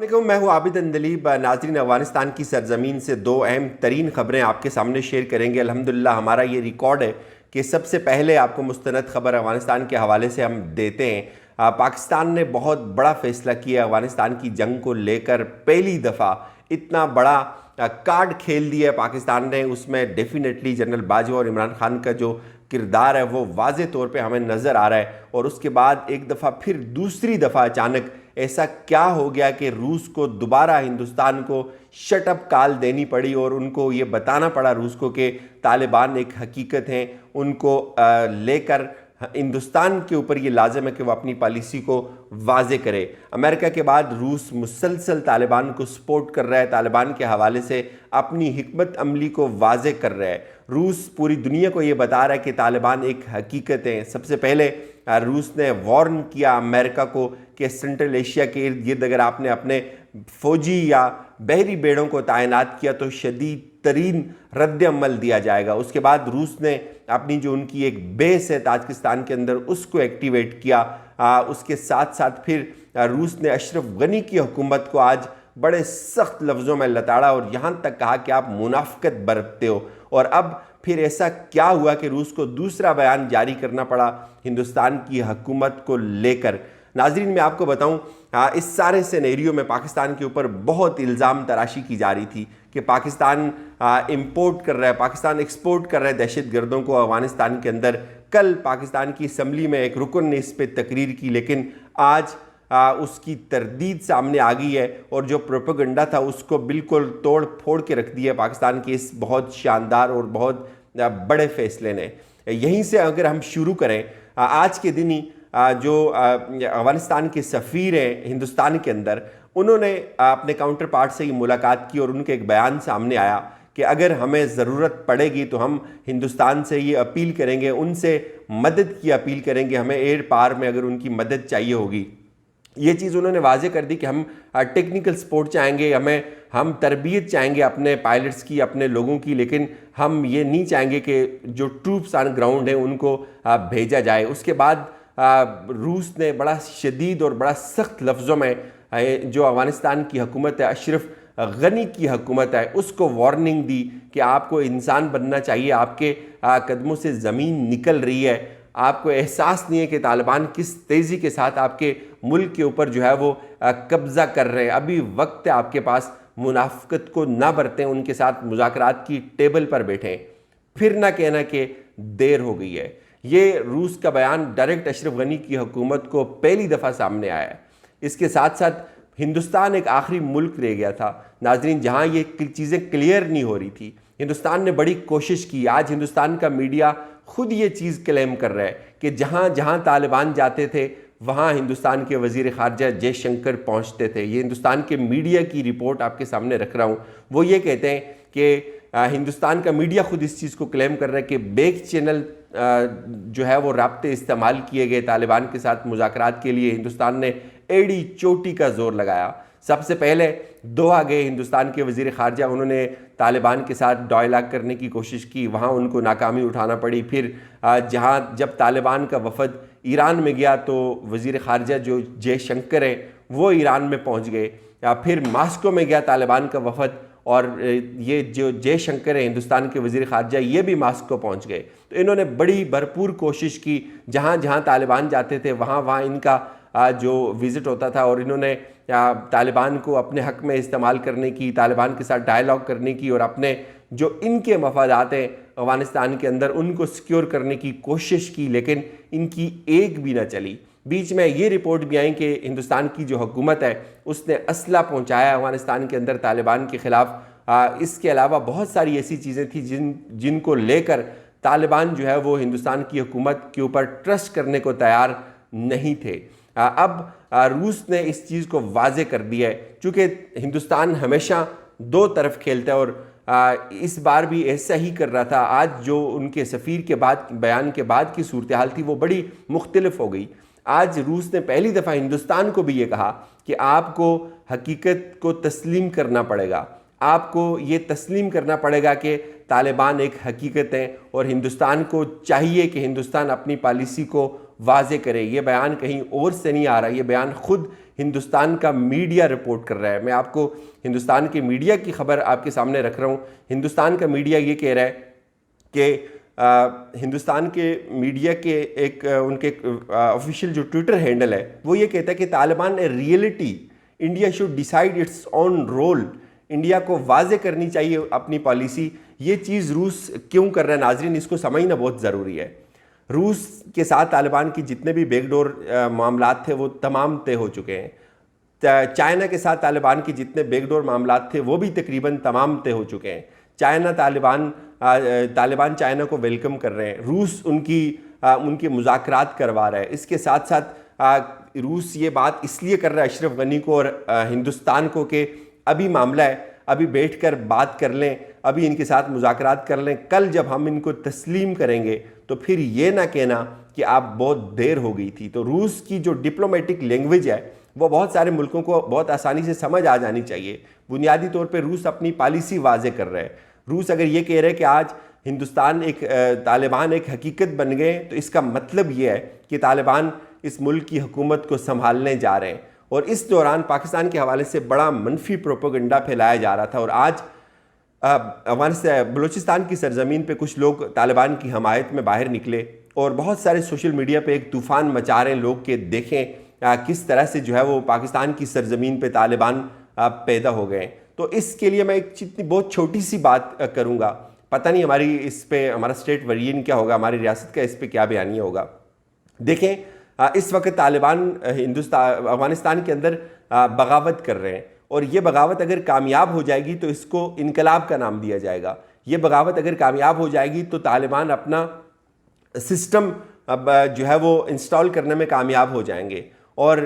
वालेकुम, मैं हूँ आबिद अंदलीब। नाज़रीन, अफ़गानिस्तान की सरज़मीन से दो अहम तरीन ख़बरें आपके सामने शेयर करेंगे। अल्हम्दुलिल्लाह हमारा ये रिकॉर्ड है कि सबसे पहले आपको मुस्तनद ख़बर अफ़गानिस्तान के हवाले से हम देते हैं। पाकिस्तान ने बहुत बड़ा फ़ैसला किया अफ़गानिस्तान की जंग को लेकर। पहली दफ़ा इतना बड़ा कार्ड खेल दिया पाकिस्तान ने। उसमें डेफिनेटली जनरल बाजवा और इमरान खान का जो किरदार है वो वाज़े तौर पे हमें नज़र आ रहा है। और उसके बाद एक दफ़ा फिर दूसरी दफ़ा अचानक ऐसा क्या हो गया कि रूस को दोबारा हिंदुस्तान को शटअप कॉल देनी पड़ी और उनको ये बताना पड़ा रूस को कि तालिबान एक हकीकत है। उनको लेकर हिंदुस्तान के ऊपर ये लाजिम है कि वह अपनी पॉलिसी को वाजे करे। अमेरिका के बाद रूस मुसलसल तालिबान को सपोर्ट कर रहा है, तालिबान के हवाले से अपनी हिकमत अमली को वाजे कर रहा है। रूस पूरी दुनिया को ये बता रहा है कि तालिबान एक हकीकत है। सबसे पहले रूस ने वार्न किया अमेरिका को कि सेंट्रल एशिया के इर्द गिर्द अगर आपने अपने फौजी या बहरी बेड़ों को तैनात किया तो शदीद तरीन रद्द अमल दिया जाएगा। उसके बाद रूस ने अपनी जो उनकी एक बेस है ताजिकिस्तान के अंदर उसको एक्टिवेट किया। उसके साथ साथ फिर रूस ने अशरफ गनी की हुकूमत को आज बड़े सख्त लफ्ज़ों में लताड़ा और यहाँ तक कहा कि आप मुनाफिकत बरतते हो। और अब फिर ऐसा क्या हुआ कि रूस को दूसरा बयान जारी करना पड़ा हिंदुस्तान की हुकूमत को लेकर। नाजरीन, मैं आपको बताऊं, इस सारे सिनेरियो में पाकिस्तान के ऊपर बहुत इल्ज़ाम तराशी की जा रही थी कि पाकिस्तान इंपोर्ट कर रहा है, पाकिस्तान एक्सपोर्ट कर रहा है दहशत गर्दों को अफगानिस्तान के अंदर। कल पाकिस्तान की असम्बली में एक रुकन ने इस पर तकरीर की, लेकिन आज उसकी तरदीद सामने आ गई है और जो प्रोपेगेंडा था उसको बिल्कुल तोड़ फोड़ के रख दिया पाकिस्तान के इस बहुत शानदार और बहुत बड़े फैसले ने। यहीं से अगर हम शुरू करें, आज के दिन ही जो अफगानिस्तान के सफ़ीर हैं हिंदुस्तान के अंदर, उन्होंने अपने काउंटर पार्ट से ही मुलाकात की और उनके एक बयान सामने आया कि अगर हमें ज़रूरत पड़ेगी तो हम हिंदुस्तान से ये अपील करेंगे, उनसे मदद की अपील करेंगे, हमें एयर पार में अगर उनकी मदद चाहिए होगी। ये चीज़ उन्होंने वाजे कर दी कि हम टेक्निकल सपोर्ट चाहेंगे, हम तरबियत चाहेंगे अपने पायलट्स की, अपने लोगों की, लेकिन हम ये नहीं चाहेंगे कि जो ट्रूप्स ऑन ग्राउंड हैं उनको भेजा जाए। उसके बाद रूस ने बड़ा शदीद और बड़ा सख्त लफ्ज़ों में जो अफ़गानिस्तान की हुकूमत है, अशरफ गनी की हुकूमत है, उसको वार्निंग दी कि आपको इंसान बनना चाहिए, आपके कदमों से ज़मीन निकल रही है, आपको एहसास नहीं है कि तालिबान किस तेज़ी के साथ आपके मुल्क के ऊपर जो है वो कब्ज़ा कर रहे हैं। अभी वक्त है आपके पास, मुनाफिकत को ना बरतें, उनके साथ मुज़ाकरात की टेबल पर बैठें, फिर ना कहना कि देर हो गई है। ये रूस का बयान डायरेक्ट अशरफ गनी की हुकूमत को पहली दफ़ा सामने आया है। इसके साथ साथ हिंदुस्तान एक आखिरी मुल्क रह गया था नाजरीन जहाँ ये चीज़ें क्लियर नहीं हो रही थी। हिंदुस्तान ने बड़ी कोशिश की। आज हिंदुस्तान का मीडिया खुद ये चीज़ क्लेम कर रहा है कि जहाँ जहाँ तालिबान जाते थे वहाँ हिंदुस्तान के वज़ीर ख़ारजा जयशंकर पहुँचते थे। ये हिंदुस्तान के मीडिया की रिपोर्ट आपके सामने रख रहा हूँ। वो ये कहते हैं कि हिंदुस्तान का मीडिया खुद इस चीज़ को क्लेम कर रहा है कि बैक चैनल जो है वो राब्ते इस्तेमाल किए गए तालिबान के साथ मुज़ाकरात के लिए। हिंदुस्तान ने एड़ी चोटी का जोर लगाया। सबसे पहले दोहा गए हिंदुस्तान के वज़ीर ख़ारजा, उन्होंने तालिबान के साथ डायलॉग करने की कोशिश की, वहाँ उनको नाकामी उठाना पड़ी। फिर जब तालिबान का वफद ईरान में गया तो वज़ीर ख़ारजा जो जयशंकर है वो ईरान में पहुँच गए। फिर मास्को में गया तालिबान का वफद और ये जो जयशंकर है हिंदुस्तान के वज़ीर ख़ारजा, ये भी मास्को पहुँच गए। तो इन्होंने बड़ी भरपूर कोशिश की, जहाँ जहाँ तालिबान जाते थे वहाँ वहाँ इनका जो विज़िट होता था और इन्होंने तालिबान को अपने हक़ में इस्तेमाल करने की, तालिबान के साथ डायलॉग करने की और अपने जो इनके मफादात हैं अफ़गानिस्तान के अंदर उनको सिक्योर करने की कोशिश की, लेकिन इनकी एक भी ना चली। बीच में ये रिपोर्ट भी आई कि हिंदुस्तान की जो हुकूमत है उसने असला पहुँचाया अफ़गानिस्तान के अंदर तालिबान के ख़िलाफ़। इसके अलावा बहुत सारी ऐसी चीज़ें थी जिनको लेकर तालिबान जो है वो हिंदुस्तान की हुकूमत के ऊपर ट्रस्ट करने को तैयार नहीं थे। अब रूस ने इस चीज़ को वाजे कर दिया है। चूँकि हिंदुस्तान हमेशा दो तरफ खेलता है और इस बार भी ऐसा ही कर रहा था। आज जो उनके सफ़ीर के बाद बयान के बाद की सूरत हाल थी वो बड़ी मुख्तलिफ हो गई। आज रूस ने पहली दफ़ा हिंदुस्तान को भी ये कहा कि आपको हकीकत को तस्लीम करना पड़ेगा, आपको ये तस्लीम करना पड़ेगा कि तालिबान एक हकीकत है और हिंदुस्तान को चाहिए कि हिंदुस्तान अपनी पॉलिसी को वाजे करे। ये बयान कहीं और से नहीं आ रहा, ये बयान खुद हिंदुस्तान का मीडिया रिपोर्ट कर रहा है। मैं आपको हिंदुस्तान के मीडिया की खबर आपके सामने रख रहा हूँ। हिंदुस्तान का मीडिया ये कह रहा है कि हिंदुस्तान के मीडिया के एक उनके ऑफिशियल जो ट्विटर हैंडल है वो ये कहता है कि Taliban a reality, India should decide it's on roll. India को वाजे करनी चाहिए अपनी पॉलिसी। ये चीज़ रूस क्यों कर रहा है नाजरीन, इसको समझना बहुत ज़रूरी है। रूस के साथ तालिबान की जितने भी बैकडोर मामलात थे वो तमाम तय हो चुके हैं। चाइना के साथ तालिबान के जितने बैकडोर मामलात थे वो भी तकरीबन तमाम तय हो चुके हैं। तालिबान चाइना को वेलकम कर रहे हैं। रूस उनके मुज़ाकरात करवा रहा है। इसके साथ साथ रूस ये बात इसलिए कर रहा है अशरफ गनी को और हिंदुस्तान को कि अभी मामला है, अभी बैठकर बात कर लें, अभी इनके साथ मुज़ाकरात कर लें। कल जब हम इनको तस्लीम करेंगे तो फिर ये ना कहना कि आप बहुत देर हो गई थी। तो रूस की जो डिप्लोमेटिक लैंग्वेज है वो बहुत सारे मुल्कों को बहुत आसानी से समझ आ जानी चाहिए। बुनियादी तौर पे रूस अपनी पॉलिसी वाजे कर रहा है। रूस अगर ये कह रहे हैं कि आज तालिबान एक हकीकत बन गए तो इसका मतलब ये है कि तालिबान इस मुल्क की हुकूमत को संभालने जा रहे हैं। और इस दौरान पाकिस्तान के हवाले से बड़ा मनफी प्रोपेगेंडा फैलाया जा रहा था। और आज बलूचिस्तान की सरजमीन पे कुछ लोग तालिबान की हमायत में बाहर निकले और बहुत सारे सोशल मीडिया पे एक तूफ़ान मचा रहे हैं लोग के देखें किस तरह से जो है वो पाकिस्तान की सरजमीन पे तालिबान पैदा हो गए। तो इसके लिए मैं एक बहुत छोटी सी बात करूँगा। पता नहीं हमारा स्टेट वर्जन क्या होगा, हमारी रियासत का इस पर क्या बयानिया होगा। देखें इस वक्त तालिबान अफगानिस्तान के अंदर बगावत कर रहे हैं और ये बगावत अगर कामयाब हो जाएगी तो इसको इनकलाब का नाम दिया जाएगा। ये बगावत अगर कामयाब हो जाएगी तो तालिबान अपना सिस्टम जो है वो इंस्टॉल करने में कामयाब हो जाएंगे। और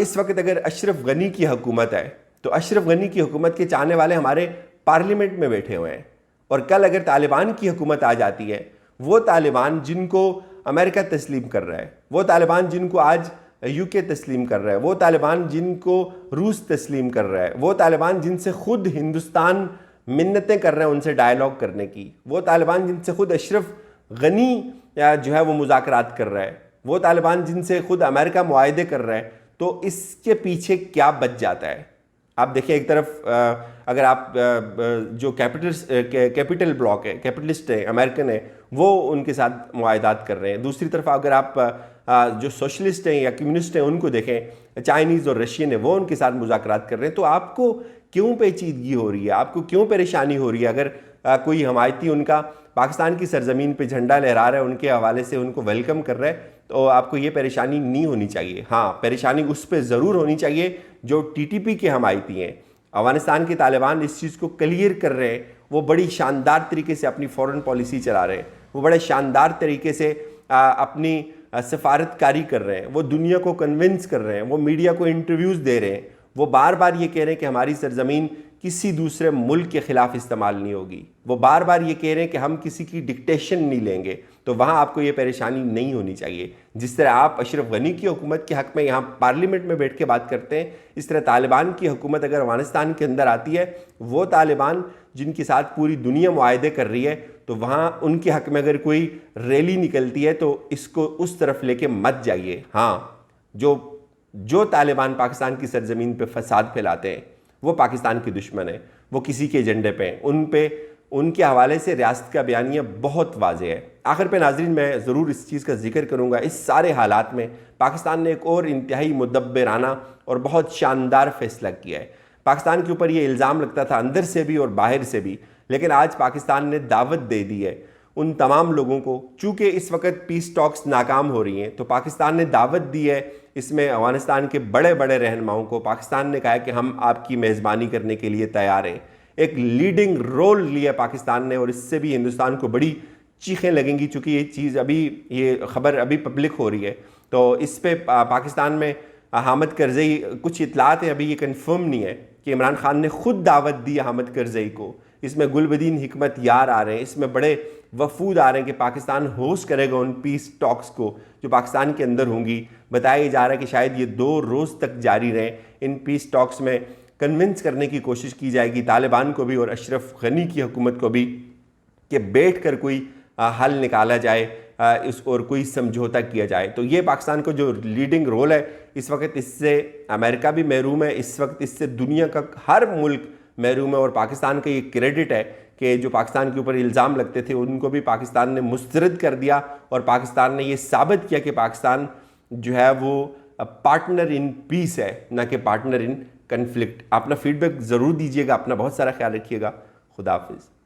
इस वक्त अगर अशरफ गनी की हुकूमत है तो अशरफ गनी की हुकूमत के चाहने वाले हमारे पार्लियामेंट में बैठे हुए हैं। और कल अगर तालिबान की हुकूमत आ जाती है, वो तालिबान जिनको अमेरिका तस्लीम कर रहा है, वो तालिबान जिनको आज यूके तस्लीम कर रहा है, वो तालिबान जिनको रूस तस्लीम कर रहा है, वो तालिबान जिनसे खुद हिंदुस्तान मिन्नतें कर रहे हैं उनसे डायलॉग करने की, वो तालिबान जिनसे खुद अशरफ गनी जो है वो मुज़ाकरात कर रहा है, वो तालिबान जिनसे खुद अमेरिका मुआहदे कर रहा है, तो इसके पीछे क्या बच जाता है। आप देखिए, एक तरफ अगर आप जो कैपिटल ब्लॉक है, कैपिटलिस्ट है, अमेरिकन है, वो उनके साथ मुआहदात कर रहे हैं। दूसरी तरफ अगर आप जो सोशलिस्ट हैं या कम्युनिस्ट हैं उनको देखें, चाइनीज़ और रशियन है, वो उनके साथ मुज़ाकरात कर रहे हैं। तो आपको क्यों पेचीदगी हो रही है, आपको क्यों परेशानी हो रही है? अगर कोई हमायती उनका पाकिस्तान की सरजमीन पे झंडा लहरा रहा है, उनके हवाले से उनको वेलकम कर रहा है, तो आपको ये परेशानी नहीं होनी चाहिए। हाँ, परेशानी उस पर ज़रूर होनी चाहिए जो टीटीपी के हमायती हैं। अफगानिस्तान के तालिबान इस चीज़ को क्लियर कर रहे हैं, वो बड़ी शानदार तरीके से अपनी फॉरेन पॉलिसी चला रहे हैं, वो बड़े शानदार तरीके से अपनी सफारतकारी कर रहे हैं, वो दुनिया को कन्विंस कर रहे हैं, वो मीडिया को इंटरव्यूज़ दे रहे हैं, वो बार बार ये कह रहे हैं कि हमारी सरजमीन किसी दूसरे मुल्क के ख़िलाफ़ इस्तेमाल नहीं होगी, वो बार बार ये कह रहे हैं कि हम किसी की डिक्टेशन नहीं लेंगे। तो वहाँ आपको ये परेशानी नहीं होनी चाहिए। जिस तरह आप अशरफ गनी की हुकूमत के हक़ में यहाँ पार्लियामेंट में बैठ के बात करते हैं, इस तरह तालिबान की हुकूमत अगर अफगानिस्तान के अंदर आती है, वो तालिबान जिनके साथ पूरी दुनिया मुआहदे कर रही है, तो वहाँ उनके हक़ में अगर कोई रैली निकलती है तो इसको उस तरफ लेके मत जाइए। हाँ, जो तालिबान पाकिस्तान की सरजमीन पे फसाद फैलाते हैं वो पाकिस्तान के दुश्मन है, वो किसी के एजेंडे पे उनके हवाले से रियासत का बयानिया बहुत वाज़ेह है। आखिर पे नाज़रीन, मैं ज़रूर इस चीज़ का जिक्र करूँगा, इस सारे हालात में पाकिस्तान ने एक और इंतहाई मुदब्बिराना और बहुत शानदार फैसला किया है। पाकिस्तान के ऊपर ये इल्ज़ाम लगता था अंदर से भी और बाहर से भी, लेकिन आज पाकिस्तान ने दावत दे दी है उन तमाम लोगों को। चूँकि इस वक्त पीस टॉक्स नाकाम हो रही हैं, तो पाकिस्तान ने दावत दी है इसमें अफगानिस्तान के बड़े बड़े रहनुमाओं को। पाकिस्तान ने कहा है कि हम आपकी मेज़बानी करने के लिए तैयार हैं। एक लीडिंग रोल लिया पाकिस्तान ने, और इससे भी हिंदुस्तान को बड़ी चीखें लगेंगी, चूँकि ये खबर अभी पब्लिक हो रही है। तो इस पर पाकिस्तान में हामिद करज़ई, कुछ इतलात हैं, अभी ये कन्फर्म नहीं है कि इमरान खान ने खुद दावत दी हामिद करज़ई को। इसमें गुलबदीन हिकमत यार आ रहे हैं, इसमें बड़े वफूद आ रहे हैं कि पाकिस्तान होस्ट करेगा उन पीस टॉक्स को जो पाकिस्तान के अंदर होंगी। बताया जा रहा है कि शायद ये 2 रोज़ तक जारी रहें। इन पीस टॉक्स में कन्विंस करने की कोशिश की जाएगी तालिबान को भी और अशरफ गनी की हुकूमत को भी कि बैठ कर कोई हल निकाला जाए इस और कोई समझौता किया जाए। तो ये पाकिस्तान का जो लीडिंग रोल है इस वक्त, इससे अमेरिका भी महरूम है, इस वक्त इससे दुनिया का हर मुल्क महरूम है। और पाकिस्तान का ये क्रेडिट है कि जो पाकिस्तान के ऊपर इल्ज़ाम लगते थे उनको भी पाकिस्तान ने मुस्तरद कर दिया और पाकिस्तान ने ये साबित किया कि पाकिस्तान जो है वो पार्टनर इन पीस है, ना कि पार्टनर इन कन्फ्लिक्ट। अपना फीडबैक ज़रूर दीजिएगा, अपना बहुत सारा ख्याल रखिएगा। खुदा हाफिज़।